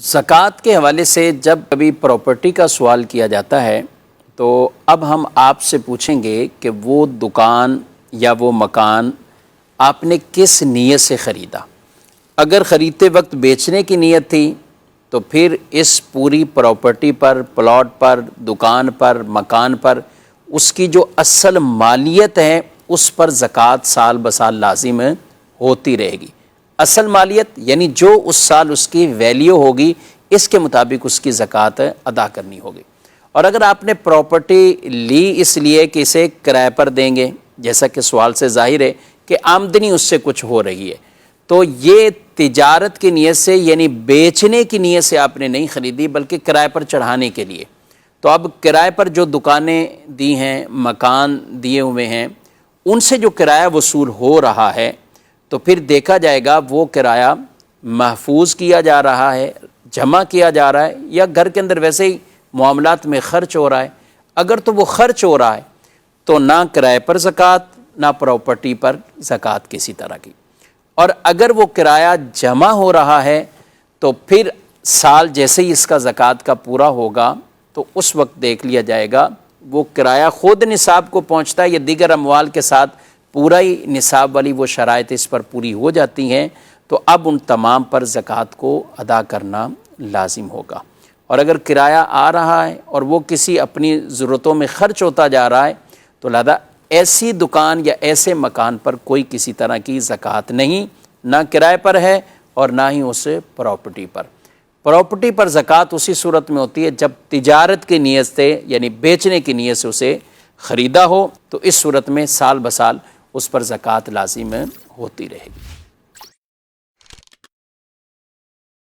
زکوٰۃ کے حوالے سے جب کبھی پراپرٹی کا سوال کیا جاتا ہے تو اب ہم آپ سے پوچھیں گے کہ وہ دکان یا وہ مکان آپ نے کس نیت سے خریدا۔ اگر خریدتے وقت بیچنے کی نیت تھی تو پھر اس پوری پراپرٹی پر، پلاٹ پر، دکان پر، مکان پر اس کی جو اصل مالیت ہے اس پر زکوٰۃ سال بسال لازم ہوتی رہے گی۔ اصل مالیت یعنی جو اس سال اس کی ویلیو ہوگی اس کے مطابق اس کی زکوٰۃ ادا کرنی ہوگی۔ اور اگر آپ نے پراپرٹی لی اس لیے کہ اسے کرائے پر دیں گے، جیسا کہ سوال سے ظاہر ہے کہ آمدنی اس سے کچھ ہو رہی ہے، تو یہ تجارت کی نیت سے یعنی بیچنے کی نیت سے آپ نے نہیں خریدی بلکہ کرائے پر چڑھانے کے لیے۔ تو اب کرائے پر جو دکانیں دی ہیں، مکان دیے ہوئے ہیں، ان سے جو کرایہ وصول ہو رہا ہے تو پھر دیکھا جائے گا وہ کرایہ محفوظ کیا جا رہا ہے، جمع کیا جا رہا ہے، یا گھر کے اندر ویسے ہی معاملات میں خرچ ہو رہا ہے۔ اگر تو وہ خرچ ہو رہا ہے تو نہ کرائے پر زکوٰۃ نہ پراپرٹی پر زکوٰۃ کسی طرح کی۔ اور اگر وہ کرایہ جمع ہو رہا ہے تو پھر سال جیسے ہی اس کا زکوٰۃ کا پورا ہوگا تو اس وقت دیکھ لیا جائے گا وہ کرایہ خود نصاب کو پہنچتا ہے یا دیگر اموال کے ساتھ پورا ہی نصاب والی وہ شرائط اس پر پوری ہو جاتی ہیں، تو اب ان تمام پر زکوٰۃ کو ادا کرنا لازم ہوگا۔ اور اگر کرایہ آ رہا ہے اور وہ کسی اپنی ضرورتوں میں خرچ ہوتا جا رہا ہے تو لہذا ایسی دکان یا ایسے مکان پر کوئی کسی طرح کی زکوٰۃ نہیں، نہ کرائے پر ہے اور نہ ہی اس پراپرٹی پر۔ پراپرٹی پر زکوٰۃ اسی صورت میں ہوتی ہے جب تجارت کی نیت سے یعنی بیچنے کی نیت سے اسے خریدا ہو، تو اس صورت میں سال بسال اس پر زکوٰۃ لازم ہوتی رہے گی۔